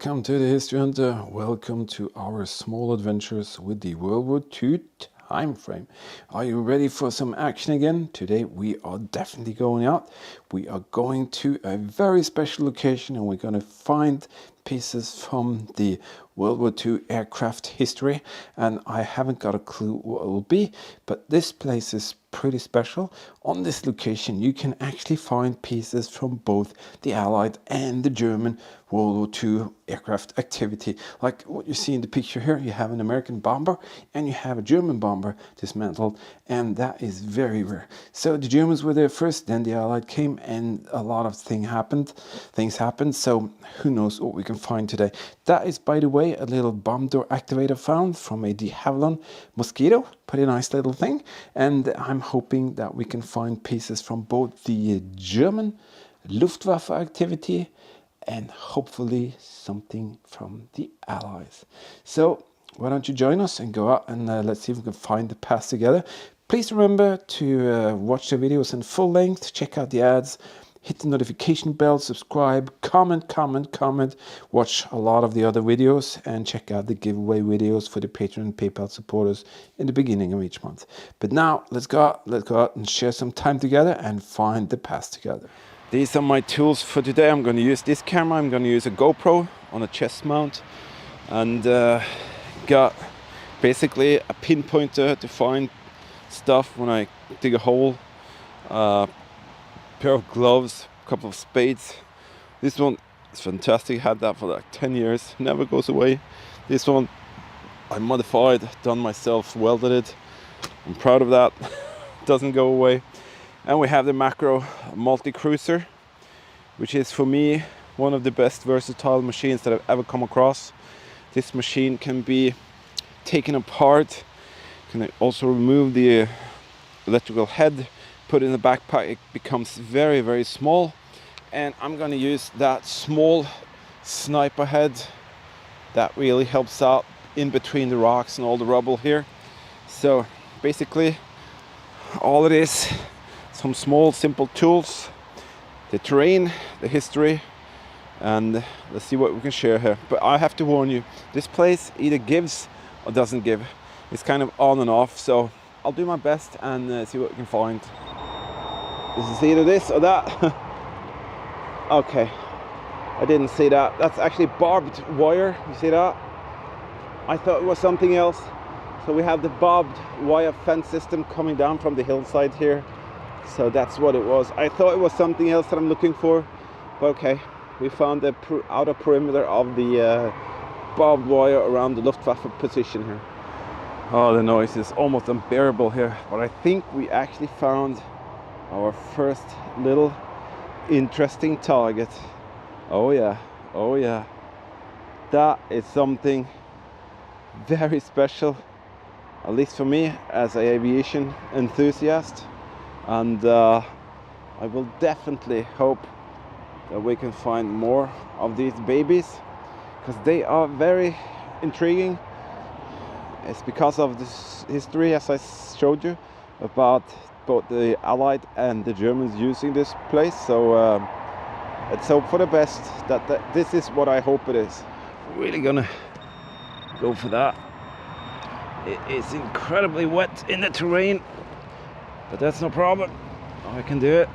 Welcome to the History Hunter. Welcome to our small adventures with the World War II time frame. Are you ready for some action again? Today we are definitely going out. We are going to a very special location and we're going to find pieces from the World War II aircraft history, and I haven't got a clue what it will be, but this place is pretty special. On this location you can actually find pieces from both the Allied and the German World War II aircraft activity. Like what you see in the picture here, you have an American bomber and you have a German bomber dismantled, and that is very rare. So the Germans were there first, then the Allied came, and a lot of things happened, so who knows what we can find today. That is, by the way, a little bomb door activator found from a de Havilland Mosquito. Pretty nice little thing, and I'm hoping that we can find pieces from both the German Luftwaffe activity and hopefully something from the Allies. So why don't you join us and go out and let's see if we can find the past together. Please remember to watch the videos in full length, check out the ads, hit the notification bell, subscribe, comment, watch a lot of the other videos, and check out the giveaway videos for the Patreon and PayPal supporters in the beginning of each month. But now let's go out and share some time together and find the past together. These are my tools for today. I'm going to use this camera. I'm going to use a GoPro on a chest mount, and got basically a pinpointer to find stuff when I dig a hole, pair of gloves, a couple of spades. This one is fantastic. Had that for like 10 years, never goes away. This one I modified, done myself, welded it. I'm proud of that. Doesn't go away. And we have the Makro Multi-Cruiser, which is for me one of the best versatile machines that I've ever come across. This machine can be taken apart, can also remove the electrical head, put it in the backpack. It becomes very, very small, and I'm going to use that small sniper head that really helps out in between the rocks and all the rubble here. So basically all it is, some small simple tools, the terrain, the history, and let's see what we can share here. But I have to warn you, this place either gives or doesn't give. It's kind of on and off, so I'll do my best and see what we can find. This is either this or that. Okay, I didn't see that. That's actually barbed wire, you see that? I thought it was something else. So we have the barbed wire fence system coming down from the hillside here. So that's what it was. I thought it was something else that I'm looking for, but okay. We found the outer perimeter of the barbed wire around the Luftwaffe position here. Oh, the noise is almost unbearable here, but I think we actually found our first little interesting target. Oh yeah, oh yeah. That is something very special, at least for me as an aviation enthusiast. And I will definitely hope that we can find more of these babies, because they are very intriguing. It's because of this history, as I showed you, about both the Allied and the Germans using this place. So let's hope for the best, that this is what I hope it is. Really gonna go for that. It is incredibly wet in the terrain, but that's no problem. I can do it.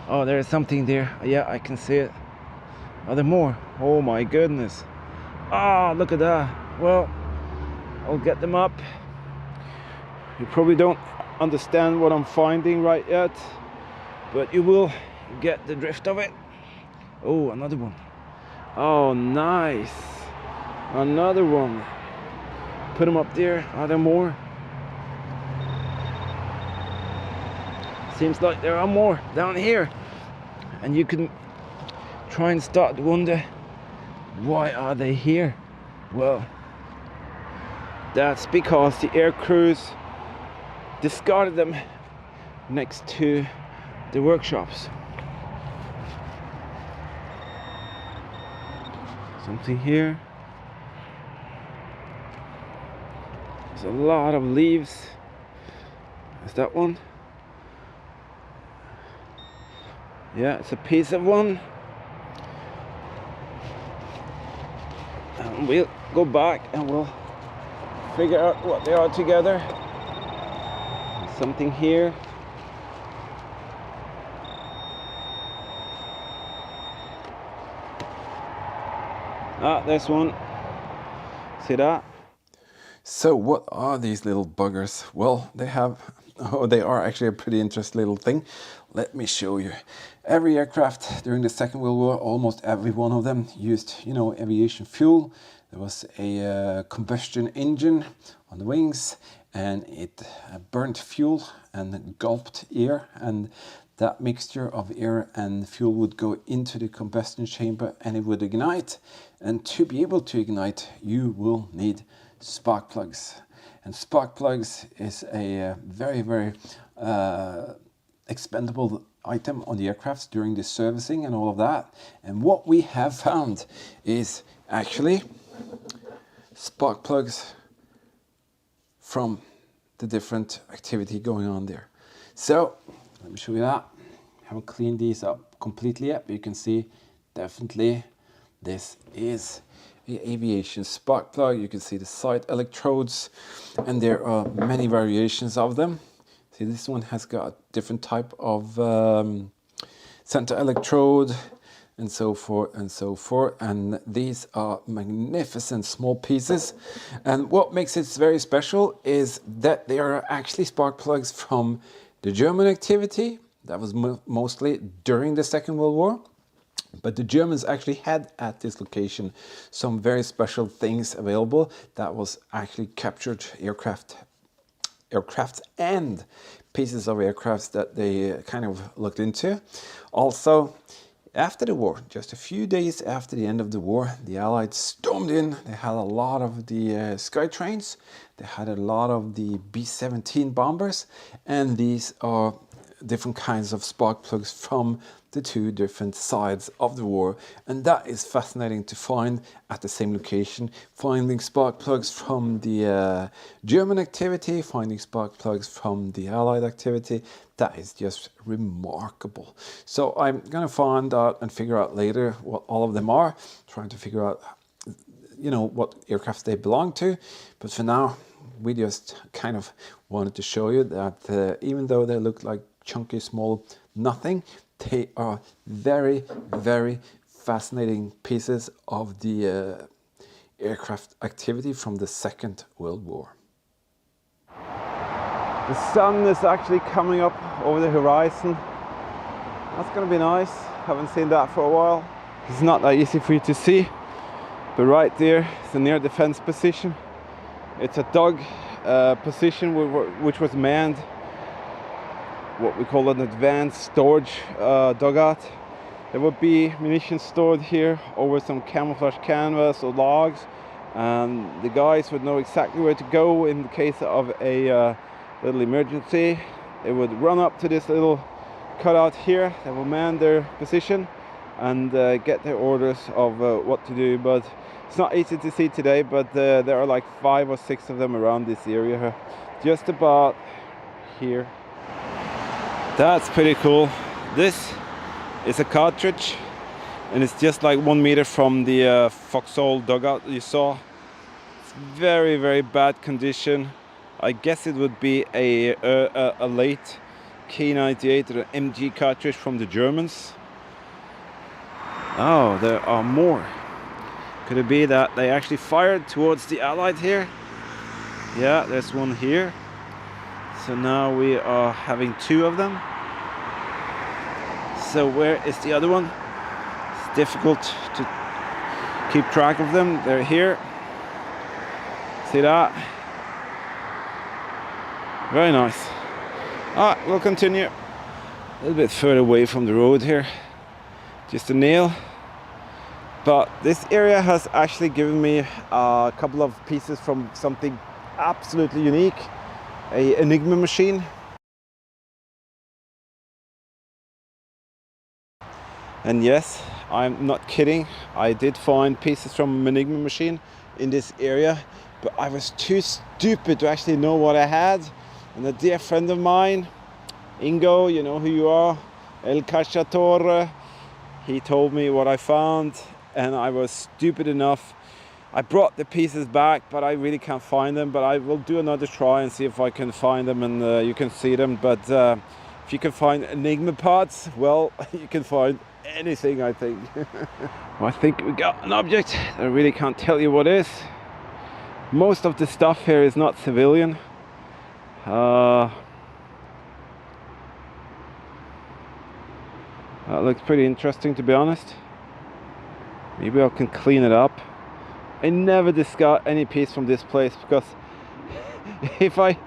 Oh, there is something there. Yeah, I can see it. Are there more? Oh my goodness. Ah, look at that. Well, I'll get them up. You probably don't understand what I'm finding right yet, but you will get the drift of it. Oh, another one. Oh, nice. Another one. Put them up there. Are there more? Seems like there are more down here, and you can try and start to wonder, why are they here? Well, that's because the air crews discarded them next to the workshops. Something here. There's a lot of leaves. Is that one? Yeah, it's a piece of one. and we'll go back and we'll figure out what they are together. There's something here. Ah, there's one. See that? So what are these little buggers? Well, they are actually a pretty interesting little thing. Let me show you. Every aircraft during the Second World War, almost every one of them used, you know, aviation fuel. There was a combustion engine on the wings, and it burnt fuel and gulped air, and that mixture of air and fuel would go into the combustion chamber and it would ignite. And to be able to ignite, you will need spark plugs. And spark plugs is a very, very expendable item on the aircrafts during the servicing and all of that. And what we have found is actually spark plugs from the different activity going on there. So let me show you that. I haven't cleaned these up completely yet, but you can see definitely this is the aviation spark plug. You can see the side electrodes, and there are many variations of them. See, this one has got different type of center electrode and so forth and so forth, and these are magnificent small pieces. And what makes it very special is that they are actually spark plugs from the German activity. That was mostly during the Second World War. But the Germans actually had at this location some very special things available that was actually captured aircraft and pieces of aircrafts that they kind of looked into. Also, after the war, just a few days after the end of the war, the Allies stormed in. They had a lot of the Sky trains. They had a lot of the B-17 bombers, and these are different kinds of spark plugs from the two different sides of the war, and that is fascinating to find at the same location. Finding spark plugs from the German activity, finding spark plugs from the Allied activity, that is just remarkable. So I'm gonna find out and figure out later what all of them are, trying to figure out, you know, what aircraft they belong to. But for now, we just kind of wanted to show you that even though they look like chunky small nothing, they are very, very fascinating pieces of the aircraft activity from the Second World War. The sun is actually coming up over the horizon. That's going to be nice. Haven't seen that for a while. It's not that easy for you to see, but right there is the near defense position. It's a dug position which was manned, what we call an advanced storage dugout. There would be munitions stored here over some camouflage canvas or logs, and the guys would know exactly where to go in the case of a little emergency. They would run up to this little cutout here. They will man their position and get their orders of what to do. But it's not easy to see today, but there are like 5 or 6 of them around this area here, just about here. That's pretty cool. This is a cartridge, and it's just like 1 meter from the foxhole dugout you saw. It's very, very bad condition. I guess it would be a late K98 or MG cartridge from the Germans. Oh, there are more. Could it be that they actually fired towards the Allied here? Yeah, there's one here. So now we are having 2 of them. So where is the other one? It's difficult to keep track of them. They're here. See that? Very nice. Alright, we'll continue. A little bit further away from the road here. Just a nail. But this area has actually given me a couple of pieces from something absolutely unique. An Enigma machine. And yes, I'm not kidding. I did find pieces from an Enigma machine in this area, but I was too stupid to actually know what I had. And a dear friend of mine, Ingo, you know who you are, El Cacciatore, he told me what I found, and I was stupid enough. I brought the pieces back, but I really can't find them. But I will do another try and see if I can find them, and you can see them. But if you can find Enigma parts, well, you can find anything, I think. Well, I think we got an object that I really can't tell you what is. Most of the stuff here is not civilian. That looks pretty interesting, to be honest. Maybe I can clean it up. I never discard any piece from this place, because if I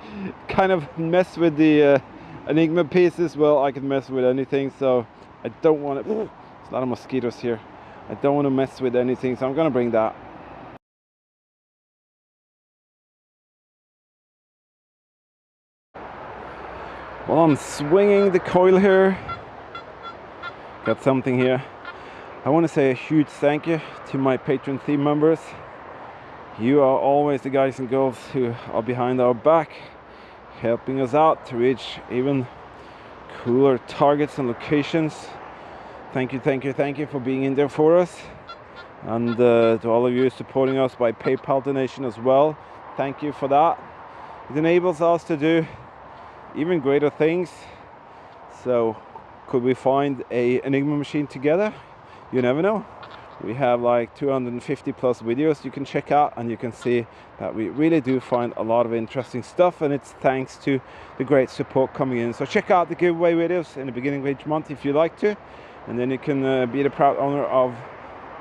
kind of mess with the Enigma pieces, well, I can mess with anything. So I don't want to. There's a lot of mosquitoes here. I don't want to mess with anything, so I'm gonna bring that. Well, I'm swinging the coil here. Got something here. I want to say a huge thank you to my Patreon team members. You are always the guys and girls who are behind our back, helping us out to reach even cooler targets and locations. Thank you, thank you, thank you for being in there for us. And to all of you supporting us by PayPal donation as well, thank you for that. It enables us to do even greater things. So could we find a Enigma machine together? You never know. We have like 250 plus videos you can check out, and you can see that we really do find a lot of interesting stuff, and it's thanks to the great support coming in. So check out the giveaway videos in the beginning of each month if you like to, and then you can be the proud owner of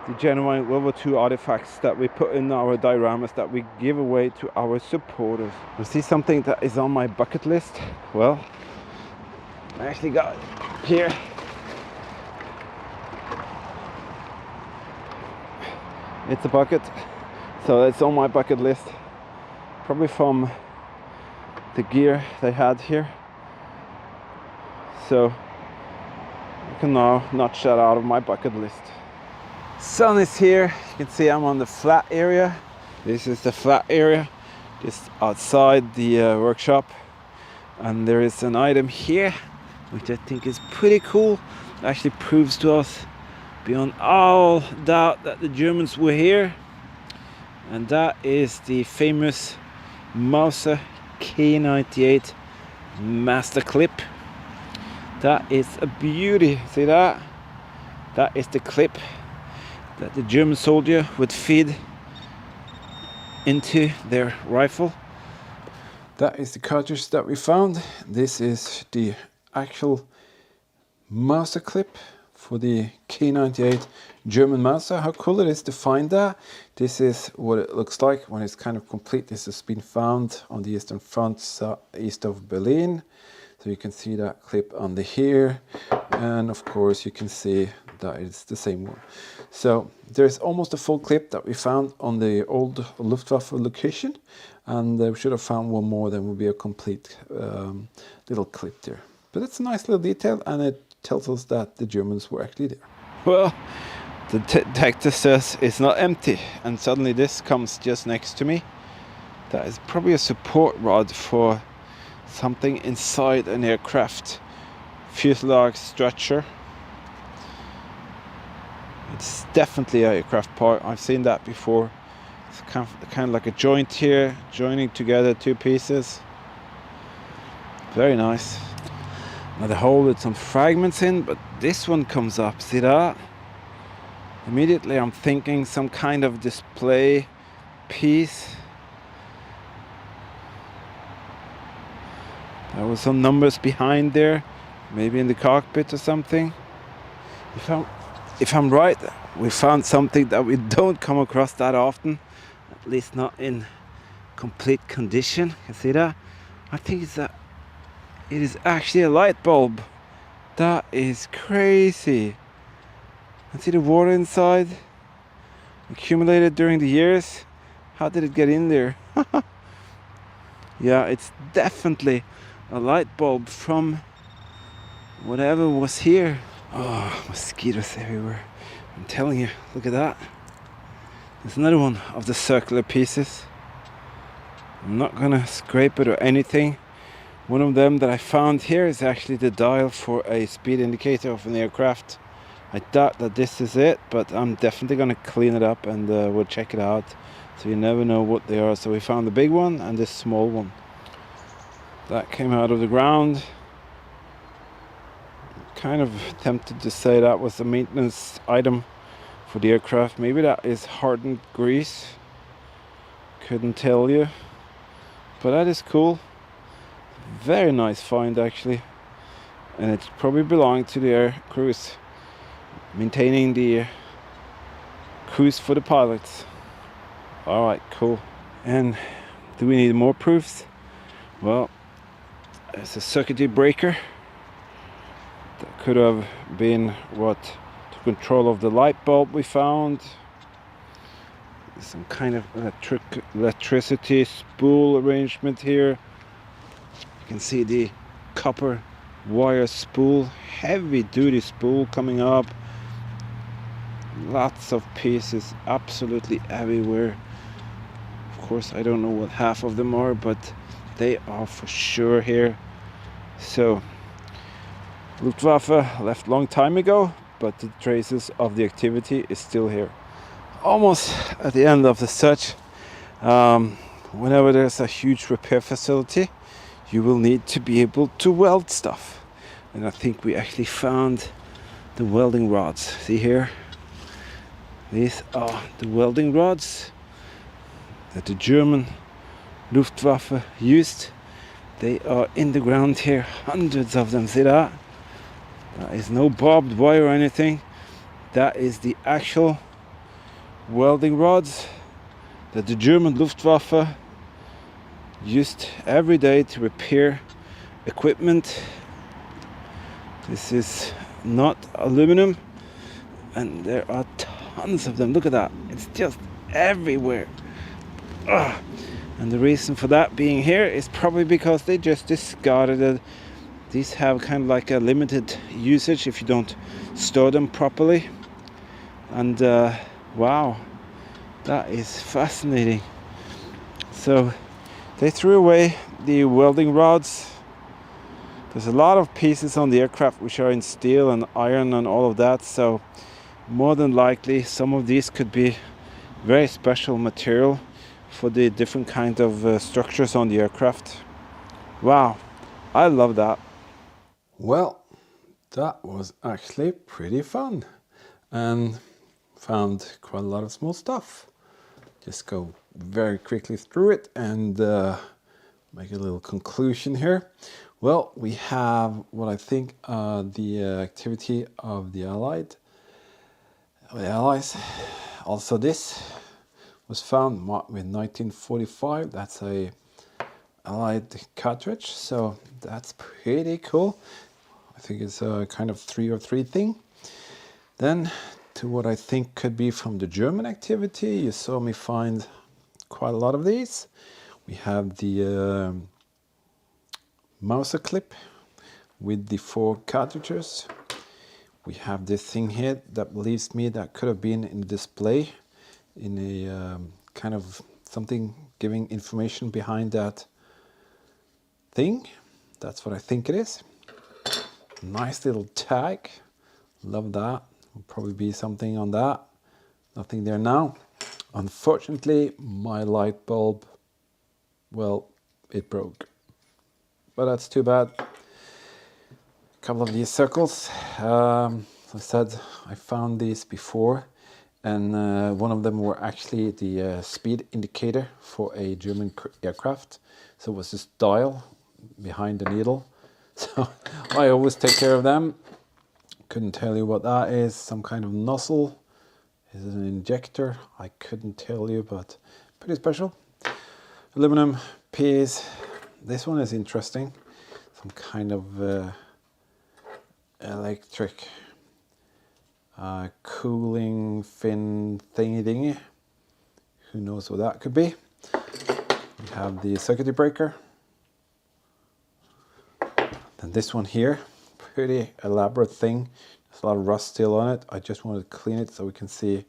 the genuine World War II artifacts that we put in our dioramas that we give away to our supporters. You see something that is on my bucket list? Well, I actually got it here. It's a bucket, so it's on my bucket list, probably from the gear they had here. So I can now notch that out of my bucket list. Sun is here. You can see I'm on the flat area. This is the flat area just outside the workshop, and there is an item here which I think is pretty cool. It actually proves to us beyond all doubt that the Germans were here, and that is the famous Mauser K98 master clip. That is a beauty. See that? That is the clip that the German soldier would feed into their rifle. That is the cartridge that we found. This is the actual Mauser clip for the K98 German Mauser. How cool it is to find that. This is what it looks like when it's kind of complete. This has been found on the Eastern Front, east of Berlin. So you can see that clip under here, and of course you can see that it's the same one. So there's almost a full clip that we found on the old Luftwaffe location, and we should have found one more, then would be a complete little clip there. But it's a nice little detail, and it tells us that the Germans were actually there. Well, the detector says it's not empty, and suddenly this comes just next to me. That is probably a support rod for something inside an aircraft fuselage structure. It's definitely an aircraft part. I've seen that before. It's kind of like a joint here, joining together two pieces. Very nice. Now the hole with some fragments in, but this one comes up. See that? Immediately I'm thinking some kind of display piece. There was some numbers behind there, maybe in the cockpit or something. If I'm right, we found something that we don't come across that often, at least not in complete condition. You see that? I think it is actually a light bulb. That is crazy. And see the water inside, accumulated during the years. How did it get in there? Yeah, it's definitely a light bulb from whatever was here. Oh, mosquitoes everywhere. I'm telling you, look at that. There's another one of the circular pieces. I'm not gonna scrape it or anything. One of them that I found here is actually the dial for a speed indicator of an aircraft. I doubt that this is it, but I'm definitely gonna clean it up and we'll check it out. So you never know what they are. So we found the big one and this small one that came out of the ground. Kind of tempted to say that was a maintenance item for the aircraft. Maybe that is hardened grease. Couldn't tell you, but that is cool. Very nice find actually, and it probably belonged to the air crews maintaining the crews for the pilots. All right, cool. And do we need more proofs? Well, it's a circuitry breaker. That could have been what to control of the light bulb we found. Some kind of electricity spool arrangement here. You can see the copper wire spool, heavy duty spool coming up. Lots of pieces absolutely everywhere. Of course, I don't know what half of them are, but they are for sure here. So Luftwaffe left long time ago, but the traces of the activity is still here. Almost at the end of the search. Whenever there's a huge repair facility, you will need to be able to weld stuff. And I think we actually found the welding rods. See here? These are the welding rods that the German Luftwaffe used. They are in the ground here, hundreds of them. See that? That is no barbed wire or anything. That is the actual welding rods that the German Luftwaffe used every day to repair equipment. This is not aluminum, and there are tons of them. Look at that, it's just everywhere. Ugh. And the reason for that being here is probably because they just discarded it. These have kind of like a limited usage if you don't store them properly. And wow, that is fascinating. So they threw away the welding rods. There's a lot of pieces on the aircraft which are in steel and iron and all of that, so more than likely some of these could be very special material for the different kind of structures on the aircraft. Wow, I love that. Well, that was actually pretty fun and found quite a lot of small stuff. Just go very quickly through it and make a little conclusion here. Well, we have what I think the activity of the Allies. Also, this was found marked with 1945. That's a Allied cartridge, so that's pretty cool. I think it's a kind of 303 thing. Then to what I think could be from the German activity, you saw me find quite a lot of these. We have the Mauser clip with the 4 cartridges. We have this thing here that believes me that could have been in the display in a kind of something giving information behind that thing. That's what I think it is. Nice little tag. Love that. Will probably be something on that. Nothing there now. Unfortunately, my light bulb, well, it broke. But that's too bad. A couple of these circles. As I said, I found these before, and one of them were actually the speed indicator for a German aircraft. So it was this dial behind the needle. So I always take care of them. Couldn't tell you what that is. Some kind of nozzle. Is it an injector? I couldn't tell you, but pretty special. Aluminum piece. This one is interesting. Some kind of electric cooling fin thingy. Who knows what that could be? We have the circuitry breaker. Then this one here, pretty elaborate thing. There's a lot of rust still on it. I just wanted to clean it so we can see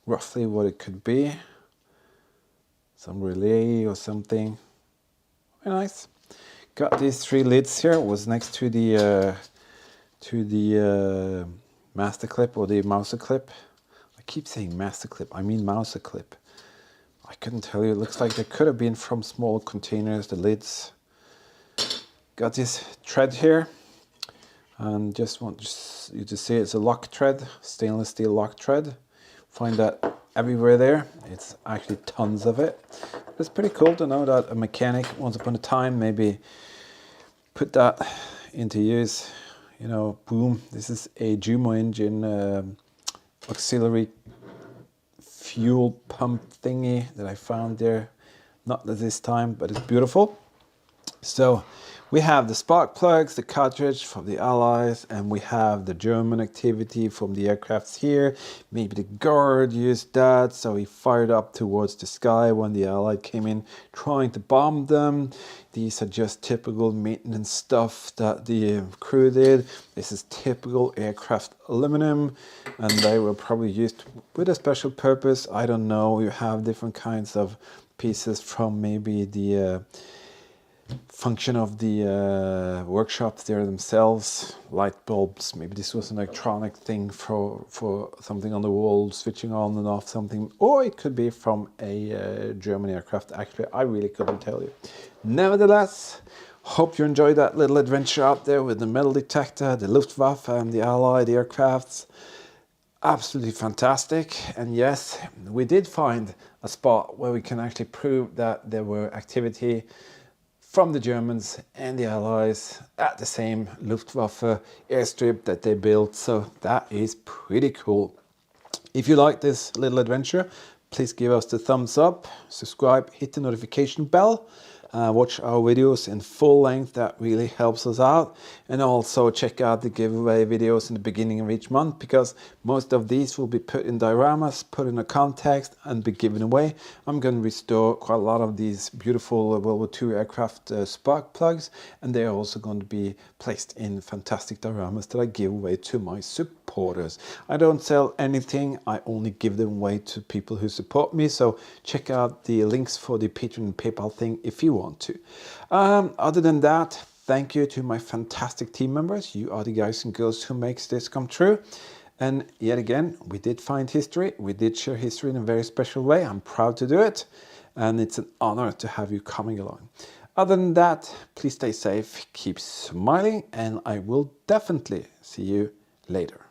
roughly what it could be. Some relay or something. Very nice. Got these 3 lids here. It was next to the master clip or the mouser clip. I keep saying master clip, I mean mouser clip. I couldn't tell you, it looks like they could have been from small containers, the lids. Got this thread here, and just want you to see it's a lock thread, stainless steel lock thread. Find that everywhere there. It's actually tons of it. It's pretty cool to know that a mechanic once upon a time maybe put that into use. You know, boom, this is a Jumo engine auxiliary fuel pump thingy that I found there. Not at this time, but it's beautiful. So we have the spark plugs, the cartridge from the Allies, and we have the German activity from the aircrafts here. Maybe the guard used that, so he fired up towards the sky when the Allied came in trying to bomb them. These are just typical maintenance stuff that the crew did. This is typical aircraft aluminum, and they were probably used with a special purpose. I don't know, you have different kinds of pieces from maybe the function of the workshops there themselves, light bulbs. Maybe this was an electronic thing for something on the wall, switching on and off something, or it could be from a German aircraft. Actually, I really couldn't tell you. Nevertheless, hope you enjoyed that little adventure out there with the metal detector, the Luftwaffe and the Allied aircrafts. Absolutely fantastic. And yes, we did find a spot where we can actually prove that there were activity from the Germans and the Allies at the same Luftwaffe airstrip that they built. So that is pretty cool. If you like this little adventure, please give us the thumbs up, subscribe, hit the notification bell. Watch our videos in full length, that really helps us out. And also check out the giveaway videos in the beginning of each month, because most of these will be put in dioramas, put in a context and be given away. I'm going to restore quite a lot of these beautiful World War II aircraft spark plugs, and they're also going to be placed in fantastic dioramas that I give away to my supporters. I don't sell anything, I only give them away to people who support me, so check out the links for the Patreon and PayPal thing if you want to. Other than that, thank you to my fantastic team members. You are the guys and girls who makes this come true. And yet again, we did find history. We did share history in a very special way. I'm proud to do it. And it's an honor to have you coming along. Other than that, please stay safe, keep smiling, and I will definitely see you later.